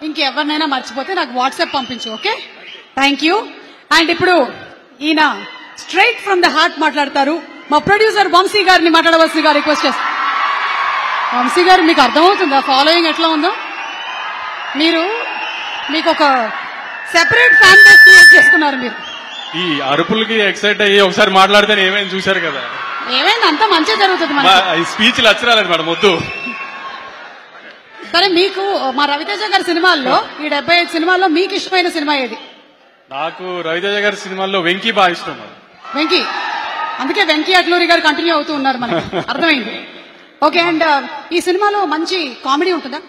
ఇంకెవరినైనా మర్చిపోతే నాకు వాట్సాప్ పంపించు. Okay, thank you. అండ్ ఇప్పుడు ఈయన స్ట్రైట్ ఫ్రమ్ ద హార్ట్ మాట్లాడతారు. మా ప్రొడ్యూసర్ వంశీ గారిని మాట్లాడవలసిందిగా రిక్వెస్ట్ చేస్తాను. వంశీ గారు, మీకు అర్థమవుతుందా ఫాలోయింగ్ ఎట్లా ఉందో? మీకు ఒక సెపరేట్ ఫ్యాన్ బేస్ క్రియేట్ చేసుకున్నారు. మీరు ఈ అరుపులకి ఎక్సైట్ అయ్యి ఒకసారి మాట్లాడితే ఏమైనా చూశారు కదా, ఏమైంది అంతా మంచిగా జరుగుతుంది. స్పీచ్లు అచ్చరాలండి మేడం, వద్దు. సరే, మీకు మా రవితేజ గారి సినిమాల్లో ఈ 75 సినిమాల్లో మీకు ఇష్టమైన సినిమా ఏది? నాకు రవితేజ గారి సినిమాల్లో వెంకీ బాగా ఇష్టం. వెంకీ, అందుకే వెంకీ అట్లూరి గారు కంటిన్యూ అవుతూ ఉన్నారు, మనకి అర్థమైంది. ఓకే, అండ్ ఈ సినిమాలో మంచి కామెడీ ఉంటుందా?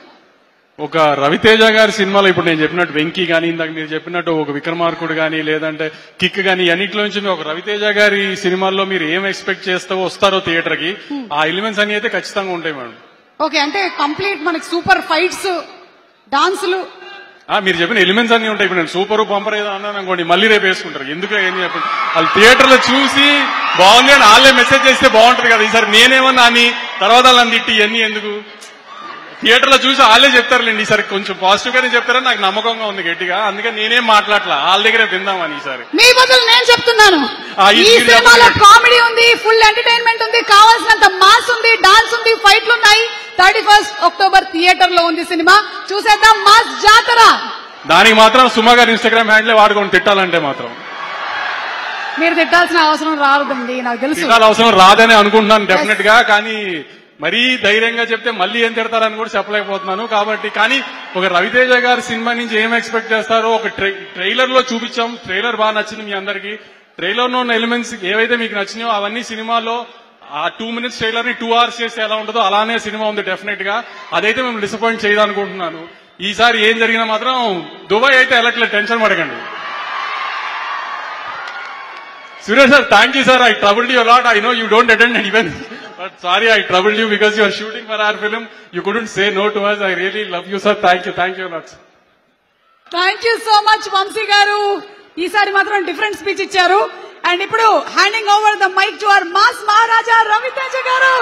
ఒక రవితేజ గారి సినిమాలో ఇప్పుడు నేను చెప్పినట్టు వెంకీ గానీ, ఇందాక మీరు చెప్పినట్టు ఒక విక్రమార్కుడు గానీ, లేదంటే కిక్ గానీ, అన్నింటిలో నుంచి ఒక రవితేజ గారి సినిమాల్లో మీరు ఏం ఎక్స్పెక్ట్ చేస్తావో వస్తారో థియేటర్ కి, ఆ ఎలిమెంట్స్ అన్ని అయితే ఖచ్చితంగా ఉంటాయి మేడం. ఓకే, అంటే కంప్లీట్ మనకి సూపర్ ఫైట్స్, డాన్సులు, మీరు చెప్పిన ఎలిమెంట్స్ అన్ని ఉంటాయి. ఇప్పుడు నేను సూపర్ బంపర్ ఏదో అన్నాను అనుకోండి, మళ్ళీ రేపు వేసుకుంటారు. ఎందుకు ఏం చెప్పండి, వాళ్ళు థియేటర్ లో చూసి బాగుంది అని వాళ్ళే మెసేజ్ చేస్తే బాగుంటది కదా. ఈసారి నేనేమన్నా అని తర్వాత వాళ్ళని తిట్టి ఇవన్నీ ఎందుకు, థియేటర్ లో చూసి వాళ్ళే చెప్తారులేండి. ఈసారి కొంచెం పాజిటివ్ గానే చెప్తారని నాకు నమ్మకంగా ఉంది గట్టిగా, అందుకని నేనేం మాట్లాడలా, వాళ్ళ దగ్గరే విందామని. ఈసారి మీ బదులు నేను చెప్తున్నాను, ఈ సినిమాలో కామెడీ ఉంది, ఫుల్ ఎంటర్టైన్మెంట్ ఉంది, కావాల్సినంత మాస్ ఉంది, డాన్స్ ఉంది, ఫైట్లు ఉన్నాయి. 31 అక్టోబర్ థియేటర్ లో ఉంది సినిమా, చూసేద్దాం మాస్ జాతర. దానికి మాత్రం సుమా గారి ఇన్స్టాగ్రామ్ హ్యాండిలే వాడుకొని తిట్టాలంటే మాత్రం మీరు తిట్టాల్సిన అవసరం రాదండి, నాకు తెలుసు. అవసరం రాదని అనుకుంటున్నాను డెఫినెట్ గా, కానీ మరీ ధైర్యంగా చెప్తే మళ్ళీ ఏం తిడతారని కూడా చెప్పలేకపోతున్నాను. కాబట్టి కానీ ఒక రవితేజ గారి సినిమా నుంచి ఏం ఎక్స్పెక్ట్ చేస్తారో ఒక ట్రైలర్ లో చూపించాం. ట్రైలర్ బాగా నచ్చింది మీ అందరికి. ట్రైలర్ లో ఉన్న ఎలిమెంట్స్ ఏవైతే మీకు నచ్చినాయో అవన్నీ సినిమాలో ఆ 2 minutes ట్రైలర్ ని 2 hours చేస్తే ఎలా ఉంటుందో అలానే సినిమా ఉంది డెఫినెట్ గా. అదైతే మేము డిసప్పాయింట్ చేయాలనుకుంటున్నాను. ఈసారి ఏం జరిగినా మాత్రం దుబాయ్ అయితే వెళ్ళట్లేదు, టెన్షన్ పడకండి. Suresh sir, thank you sir. I troubled you a lot. I know you don't attend an event, but sorry I troubled you because you are shooting for our film. You couldn't say no to us. I really love you sir. Thank you a lot sir. Thank you so much Vamsi garu. ఈసారి మాత్రం different speech ఇచ్చారు. And ఇప్పుడు handing over the mike to our mass Maharaja Ravi Teja గారు.